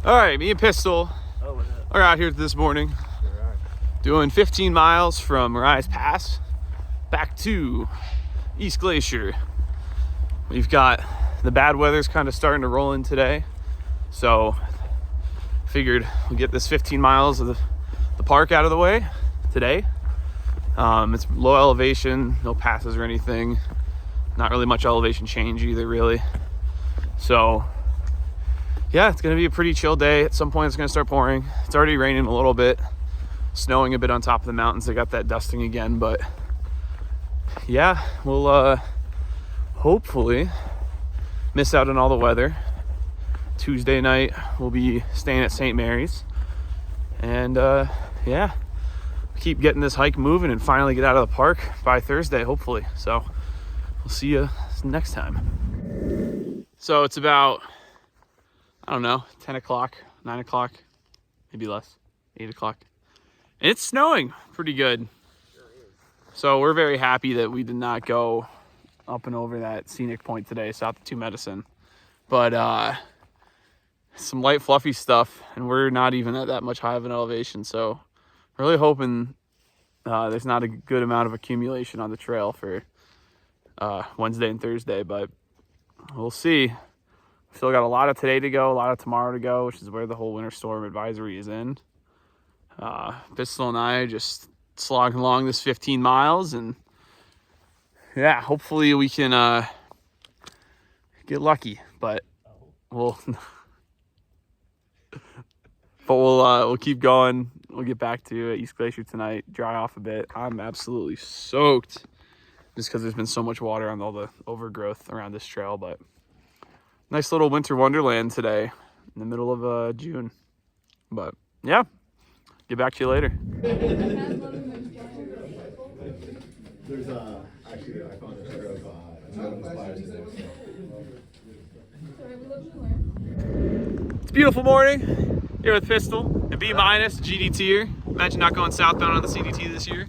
All right, me and Pistol are out here this morning doing 15 miles from Marias Pass back to East Glacier. We've got the bad weather's kind of starting to roll in today, so figured we'll get this 15 miles of the park out of the way today. It's low elevation, no passes or anything, not really much elevation change either really. So yeah, it's gonna be a pretty chill day. At some point it's gonna start pouring. It's already raining a little bit, snowing a bit on top of the mountains. They got that dusting again, but yeah, we'll hopefully miss out on all the weather. Tuesday night we'll be staying at St. Mary's, and yeah, keep getting this hike moving and finally get out of the park by Thursday, hopefully. So we'll see you next time. So it's about, I don't know, 10 o'clock, 9 o'clock, maybe less, 8 o'clock. And it's snowing pretty good. So we're very happy that we did not go up and over that scenic point today, south of 2 Medicine. But some light fluffy stuff, and we're not even at that much high of an elevation. So really hoping there's not a good amount of accumulation on the trail for Wednesday and Thursday, but we'll see. Still got a lot of today to go, a lot of tomorrow to go, which is where the whole winter storm advisory is in. Pistol and I are just slogging along this 15 miles, and yeah, hopefully we can get lucky, but we'll keep going. We'll get back to East Glacier tonight, dry off a bit. I'm absolutely soaked just because there's been so much water on all the overgrowth around this trail, but nice little winter wonderland today in the middle of June. But yeah, get back to you later. There's actually I found a pair of pliers in there. It's a beautiful morning here with Pistol and B- GDT-er. Imagine not going southbound on the CDT this year.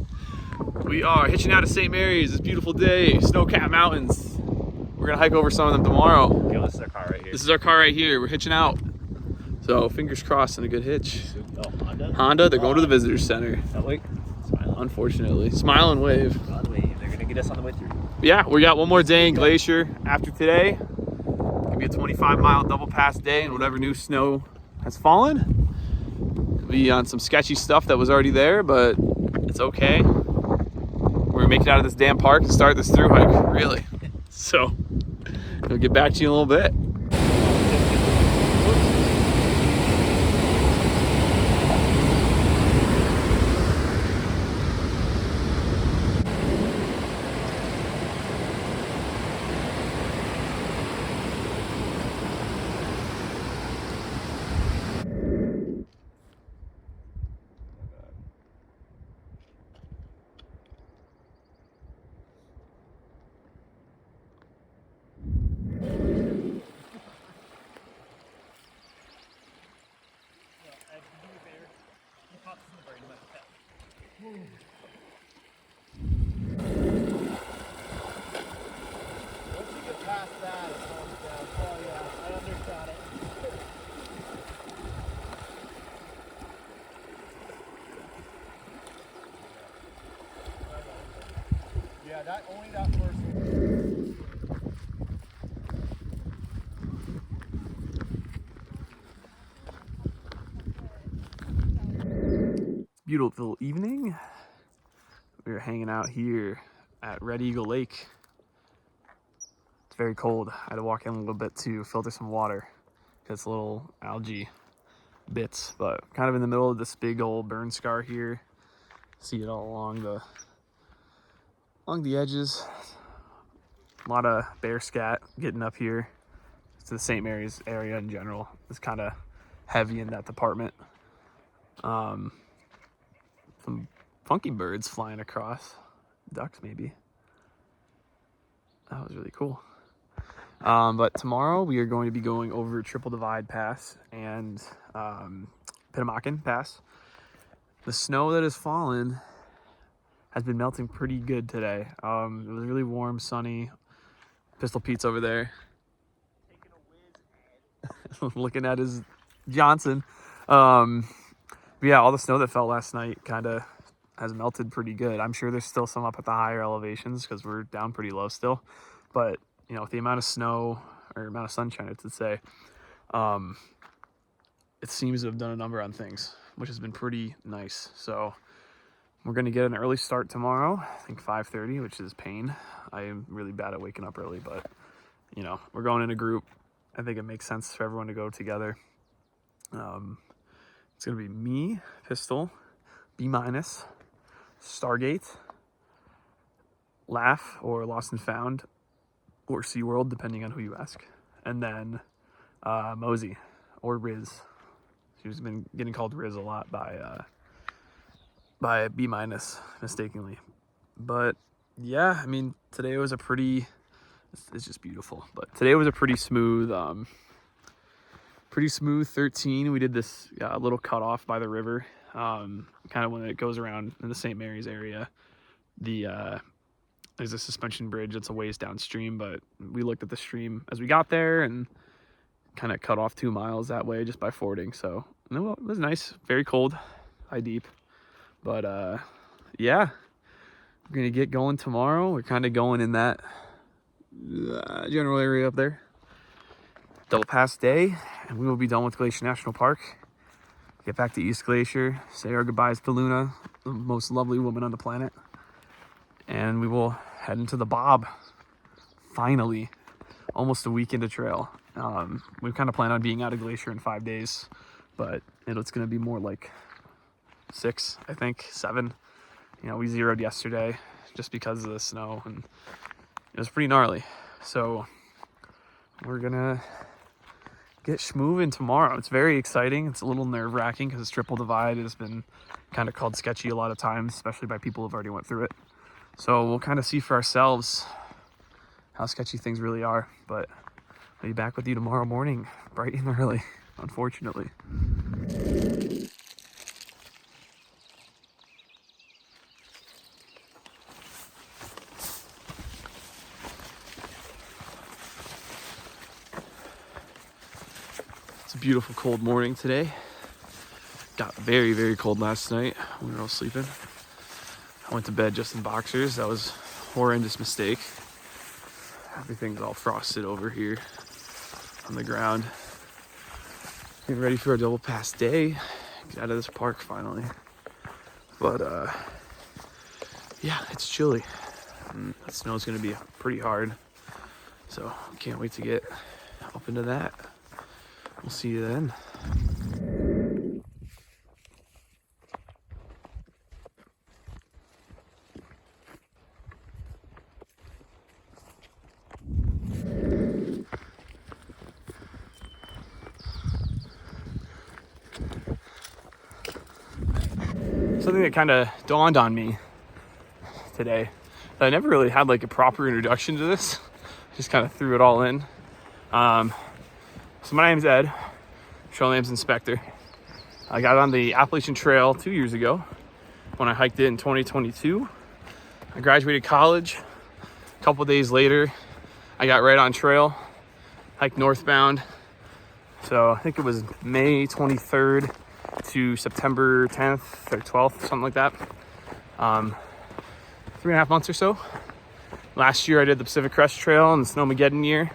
We are hitching out of St. Mary's. It's a beautiful day, snow-capped mountains. We're gonna hike over some of them tomorrow. Okay, this is our car right here. This is our car right here. We're hitching out. So fingers crossed and a good hitch. Oh, Honda? Honda, they're going to the visitor center. Oh, wait. Smile. Unfortunately. Smile and wave. Smile and wave. They're gonna get us on the way through. Yeah, we got one more day in Glacier after today. Could be a 25-mile double pass day, and whatever new snow has fallen. Could be on some sketchy stuff that was already there, but it's okay. We're gonna make it out of this damn park and start this through hike, really. So we'll get back to you in a little bit. Only that first one. Beautiful evening. We're hanging out here at Red Eagle Lake. It's very cold. I had to walk in a little bit to filter some water. It's little algae bits, but kind of in the middle of this big old burn scar here. See it all along the edges. A lot of bear scat getting up here to the St. Mary's area in general. It's kind of heavy in that department. Some funky birds flying across. Ducks, maybe. That was really cool. But tomorrow we are going to be going over Triple Divide Pass and Pitamakan Pass. The snow that has fallen has been melting pretty good today. It was really warm, sunny. Pistol Pete's over there. Taking a whiz, looking at his Johnson. But yeah, all the snow that fell last night kind of has melted pretty good. I'm sure there's still some up at the higher elevations because we're down pretty low still. But, you know, with the amount of snow or amount of sunshine, I should say, it seems to have done a number on things, which has been pretty nice. So we're going to get an early start tomorrow, I think 5:30, which is pain. I am really bad at waking up early, but, you know, we're going in a group. I think it makes sense for everyone to go together. It's going to be me, Pistol, B-, Stargate, Laugh, or Lost and Found, or SeaWorld, depending on who you ask. And then Mosey, or Riz. She's been getting called Riz a lot by B- mistakenly. But yeah, I mean, today was a pretty, it's just beautiful. But today was a pretty smooth 13. We did this little cutoff by the river, kind of when it goes around in the St. Mary's area. There's a suspension bridge that's a ways downstream, but we looked at the stream as we got there and kind of cut off 2 miles that way just by fording. So it was nice, very cold, high deep. But yeah, we're gonna get going tomorrow. We're kind of going in that general area up there. Double pass day, and we will be done with Glacier National Park. Get back to East Glacier, say our goodbyes to Luna, the most lovely woman on the planet. And we will head into the Bob. Finally, almost a week into trail. We kind of plan on being out of Glacier in 5 days, but it's going to be more like 6, I think, 7. You know, we zeroed yesterday just because of the snow, and it was pretty gnarly. So we're going to get schmoving tomorrow. It's very exciting. It's a little nerve-wracking because Triple Divide has been kind of called sketchy a lot of times, especially by people who've already went through it. So we'll kind of see for ourselves how sketchy things really are. But I'll be back with you tomorrow morning, bright and early, unfortunately. It's a beautiful cold morning today. Got very, very cold last night when we were all sleeping. I went to bed just in boxers. That was a horrendous mistake. Everything's all frosted over here on the ground. Getting ready for a double pass day. Get out of this park finally. But yeah, it's chilly. And that snow's gonna be pretty hard. So can't wait to get up into that. We'll see you then. Something that kind of dawned on me today. I never really had like a proper introduction to this. Just kind of threw it all in. So my name's Ed, trail name's Inspector. I got on the Appalachian Trail 2 years ago when I hiked it in 2022. I graduated college. A couple days later, I got right on trail, hiked northbound. So I think it was May 23rd to September 10th or 12th, something like that. 3.5 months or so. Last year I did the Pacific Crest Trail in the Snowmageddon year.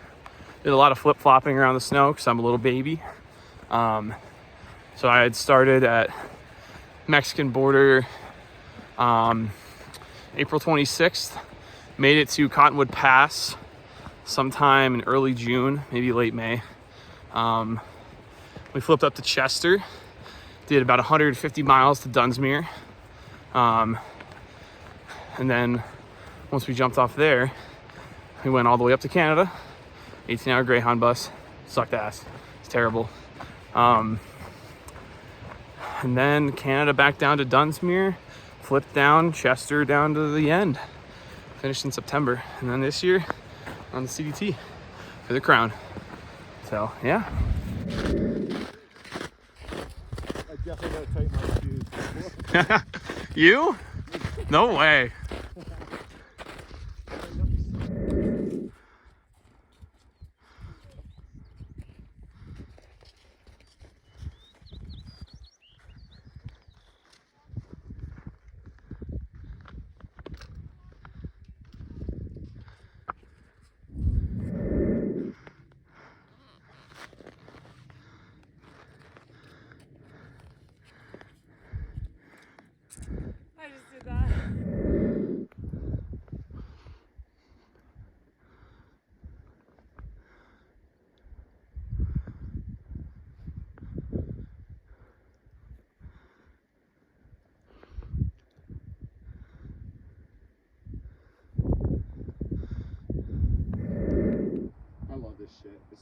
Did a lot of flip-flopping around the snow because I'm a little baby. So I had started at Mexican border April 26th. Made it to Cottonwood Pass sometime in early June, maybe late May. We flipped up to Chester. Did about 150 miles to Dunsmuir. And then once we jumped off there, we went all the way up to Canada. 18-hour Greyhound bus. Sucked ass. It's terrible. And then Canada back down to Dunsmuir. Flipped down Chester down to the end. Finished in September. And then this year on the CDT for the crown. So, yeah. I definitely gotta tighten my shoes. You? No way.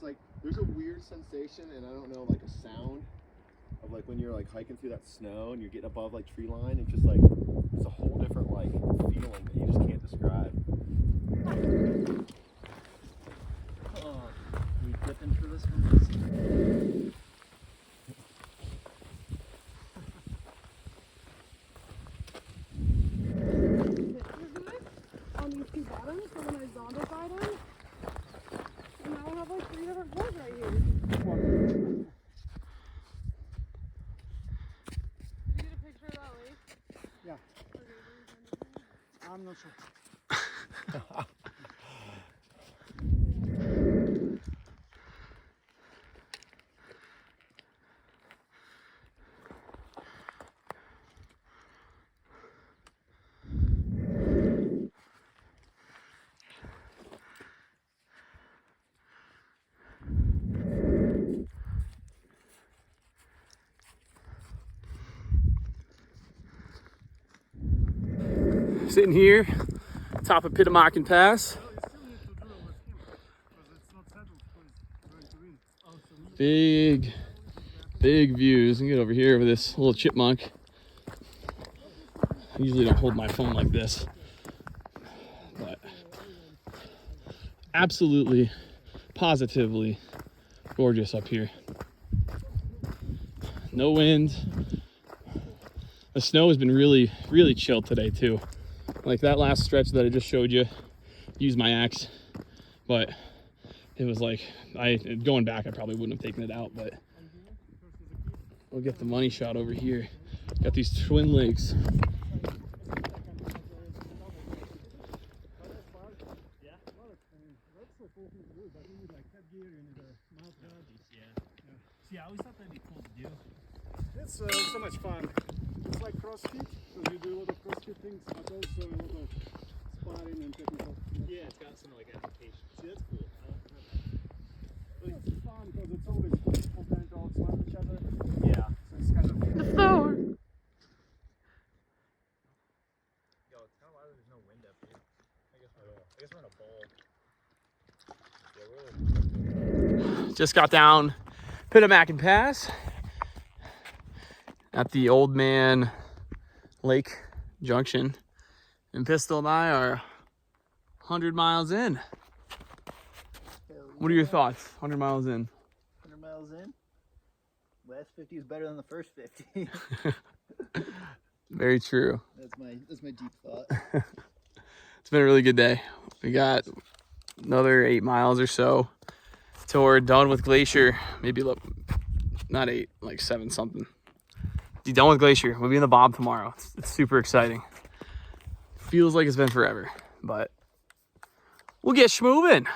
like, there's a weird sensation, and I don't know, like a sound of like when you're like hiking through that snow and you're getting above like tree line. It's just like, it's a whole different like feeling that you just can't describe. Oh, we dipping for this one? On these two bottoms, so when I zombified them, and now I have like 3 different holes right here. Did you get a picture of that lake? Yeah. Okay, I'm not sure. Sitting here, top of Pitamakan Pass. Big views. And get over here with this little chipmunk. I usually don't hold my phone like this, but absolutely, positively gorgeous up here. No wind. The snow has been really chill today too. Like that last stretch that I just showed you, used my axe, but it was like, going back, I probably wouldn't have taken it out, but we'll get the money shot over here. Got these twin lakes. See, I always thought that'd be cool to do. It's so much fun. It's like CrossFit, so you do a lot of CrossFit things, but also a lot of sparring and technical. Yeah, it's got some like application. See, that's cool. It's fun because it's always people trying to outsmart each other. Yeah. So it's kind of The floor. Yo, it's kind of why there's no wind up here. I guess we're in a bowl. Yeah, we're Just got down Pitamakan Pass at the Old Man Lake Junction, and Pistol and I are 100 miles in. What are your thoughts? 100 miles in. 100 miles in. Last 50 is better than the first 50. Very true. That's my deep thought. It's been a really good day. We got another 8 miles or so till we're done with Glacier. Maybe not 8, like 7 something. Be done with Glacier. We'll be in the Bob tomorrow. It's super exciting. Feels like it's been forever, but we'll get schmoving.